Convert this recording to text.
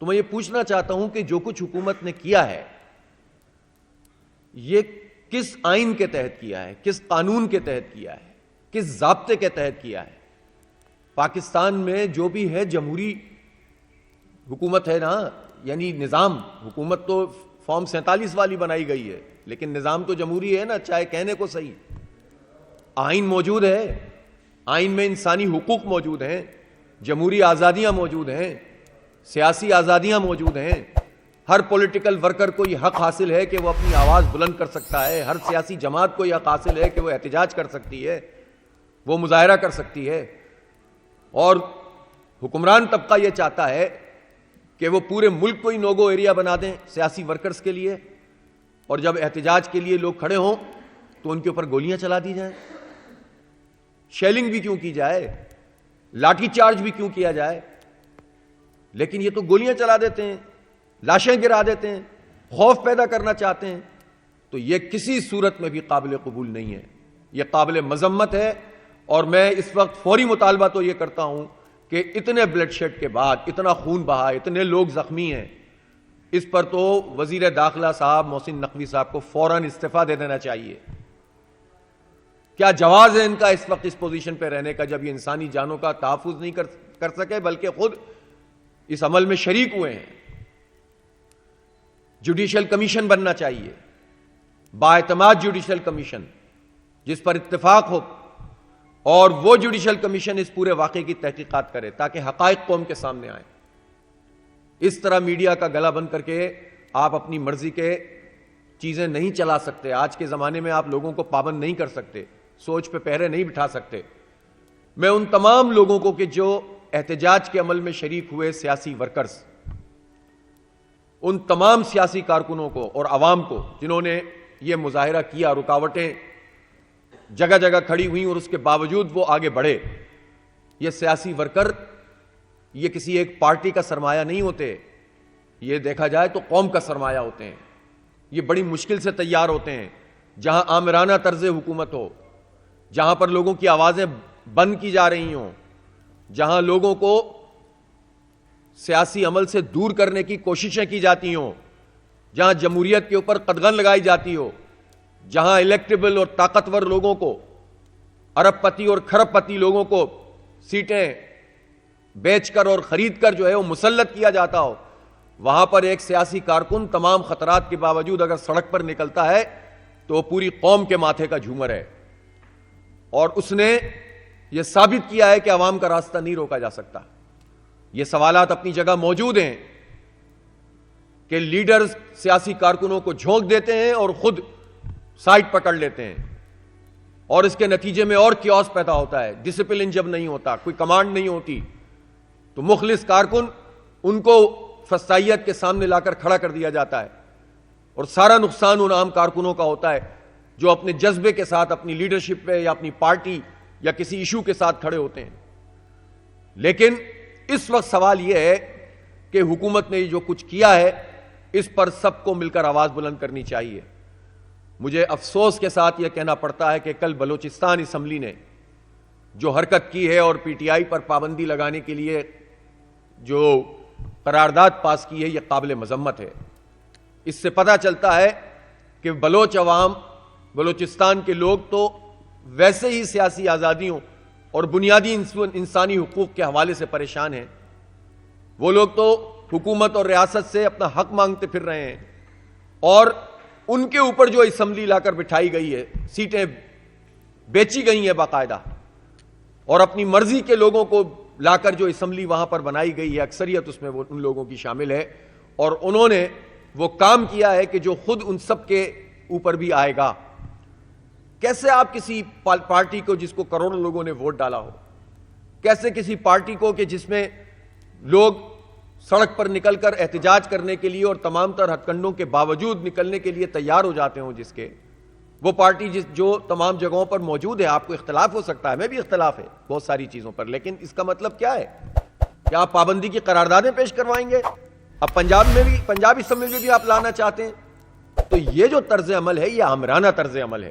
تو میں یہ پوچھنا چاہتا ہوں کہ جو کچھ حکومت نے کیا ہے یہ کس آئین کے تحت کیا ہے, کس قانون کے تحت کیا ہے, کس ضابطے کے تحت کیا ہے؟ پاکستان میں جو بھی ہے جمہوری حکومت ہے نا, یعنی نظام. حکومت تو فارم 47 والی بنائی گئی ہے, لیکن نظام تو جمہوری ہے نا, چاہے کہنے کو صحیح. آئین موجود ہے, آئین میں انسانی حقوق موجود ہیں, جمہوری آزادیاں موجود ہیں, سیاسی آزادیاں موجود ہیں. ہر پولیٹیکل ورکر کو یہ حق حاصل ہے کہ وہ اپنی آواز بلند کر سکتا ہے. ہر سیاسی جماعت کو یہ حق حاصل ہے کہ وہ احتجاج کر سکتی ہے, وہ مظاہرہ کر سکتی ہے. اور حکمران طبقہ یہ چاہتا ہے کہ وہ پورے ملک کو ہی نو گو ایریا بنا دیں سیاسی ورکرز کے لیے, اور جب احتجاج کے لیے لوگ کھڑے ہوں تو ان کے اوپر گولیاں چلا دی جائیں. شیلنگ بھی کیوں کی جائے, لاٹھی چارج بھی کیوں کیا جائے, لیکن یہ تو گولیاں چلا دیتے ہیں, لاشیں گرا دیتے ہیں, خوف پیدا کرنا چاہتے ہیں. تو یہ کسی صورت میں بھی قابل قبول نہیں ہے, یہ قابل مذمت ہے. اور میں اس وقت فوری مطالبہ تو یہ کرتا ہوں کہ اتنے بلڈ شیڈ کے بعد, اتنا خون بہا, اتنے لوگ زخمی ہیں, اس پر تو وزیر داخلہ صاحب محسن نقوی صاحب کو فوراً استعفیٰ دے دینا چاہیے. کیا جواز ہے ان کا اس وقت اس پوزیشن پہ رہنے کا جب یہ انسانی جانوں کا تحفظ نہیں کر سکے بلکہ خود اس عمل میں شریک ہوئے ہیں؟ جوڈیشل کمیشن بننا چاہیے, بااعتماد جوڈیشل کمیشن جس پر اتفاق ہو, اور وہ جوڈیشل کمیشن اس پورے واقعے کی تحقیقات کرے تاکہ حقائق قوم کے سامنے آئیں. اس طرح میڈیا کا گلا بند کر کے آپ اپنی مرضی کے چیزیں نہیں چلا سکتے. آج کے زمانے میں آپ لوگوں کو پابند نہیں کر سکتے, سوچ پہ پہرے نہیں بٹھا سکتے. میں ان تمام لوگوں کو کہ جو احتجاج کے عمل میں شریک ہوئے سیاسی ورکرز, ان تمام سیاسی کارکنوں کو اور عوام کو جنہوں نے یہ مظاہرہ کیا, رکاوٹیں جگہ جگہ کھڑی ہوئیں اور اس کے باوجود وہ آگے بڑھے. یہ سیاسی ورکر یہ کسی ایک پارٹی کا سرمایہ نہیں ہوتے, یہ دیکھا جائے تو قوم کا سرمایہ ہوتے ہیں. یہ بڑی مشکل سے تیار ہوتے ہیں. جہاں آمرانہ طرز حکومت ہو, جہاں پر لوگوں کی آوازیں بند کی جا رہی ہوں, جہاں لوگوں کو سیاسی عمل سے دور کرنے کی کوششیں کی جاتی ہوں, جہاں جمہوریت کے اوپر قدغن لگائی جاتی ہو, جہاں الیکٹیبل اور طاقتور لوگوں کو, ارب پتی اور کھرب پتی لوگوں کو سیٹیں بیچ کر اور خرید کر جو ہے وہ مسلط کیا جاتا ہو, وہاں پر ایک سیاسی کارکن تمام خطرات کے باوجود اگر سڑک پر نکلتا ہے تو وہ پوری قوم کے ماتھے کا جھومر ہے. اور اس نے یہ ثابت کیا ہے کہ عوام کا راستہ نہیں روکا جا سکتا. یہ سوالات اپنی جگہ موجود ہیں کہ لیڈرز سیاسی کارکنوں کو جھونک دیتے ہیں اور خود سائٹ پکڑ لیتے ہیں, اور اس کے نتیجے میں اور کیوس پیدا ہوتا ہے. ڈسپلن جب نہیں ہوتا, کوئی کمانڈ نہیں ہوتی, تو مخلص کارکن ان کو فسطائیت کے سامنے لا کر کھڑا کر دیا جاتا ہے, اور سارا نقصان ان عام کارکنوں کا ہوتا ہے جو اپنے جذبے کے ساتھ اپنی لیڈرشپ پہ یا اپنی پارٹی یا کسی ایشو کے ساتھ کھڑے ہوتے ہیں. لیکن اس وقت سوال یہ ہے کہ حکومت نے جو کچھ کیا ہے اس پر سب کو مل کر آواز بلند کرنی چاہیے. مجھے افسوس کے ساتھ یہ کہنا پڑتا ہے کہ کل بلوچستان اسمبلی نے جو حرکت کی ہے اور پی ٹی آئی پر پابندی لگانے کے لیے جو قرارداد پاس کی ہے یہ قابل مذمت ہے. اس سے پتہ چلتا ہے کہ بلوچ عوام, بلوچستان کے لوگ تو ویسے ہی سیاسی آزادیوں اور بنیادی انسانی حقوق کے حوالے سے پریشان ہیں. وہ لوگ تو حکومت اور ریاست سے اپنا حق مانگتے پھر رہے ہیں, اور ان کے اوپر جو اسمبلی لا کر بٹھائی گئی ہے, سیٹیں بیچی گئی ہیں باقاعدہ, اور اپنی مرضی کے لوگوں کو لا کر جو اسمبلی وہاں پر بنائی گئی ہے اکثریت اس میں وہ ان لوگوں کی شامل ہے, اور انہوں نے وہ کام کیا ہے کہ جو خود ان سب کے اوپر بھی آئے گا. کیسے آپ کسی پارٹی کو جس کو کروڑوں لوگوں نے ووٹ ڈالا ہو, کیسے کسی پارٹی کو کہ جس میں لوگ سڑک پر نکل کر احتجاج کرنے کے لیے اور تمام تر ہتھ کنڈوں کے باوجود نکلنے کے لیے تیار ہو جاتے ہوں, جس کے وہ پارٹی جو تمام جگہوں پر موجود ہے. آپ کو اختلاف ہو سکتا ہے, ہمیں بھی اختلاف ہے بہت ساری چیزوں پر, لیکن اس کا مطلب کیا ہے؟ کیا آپ پابندی کی قراردادیں پیش کروائیں گے؟ اب پنجاب میں بھی, پنجاب اسمبلی میں بھی آپ لانا چاہتے ہیں, تو یہ جو طرز عمل ہے یہ آمرانہ طرز عمل ہے.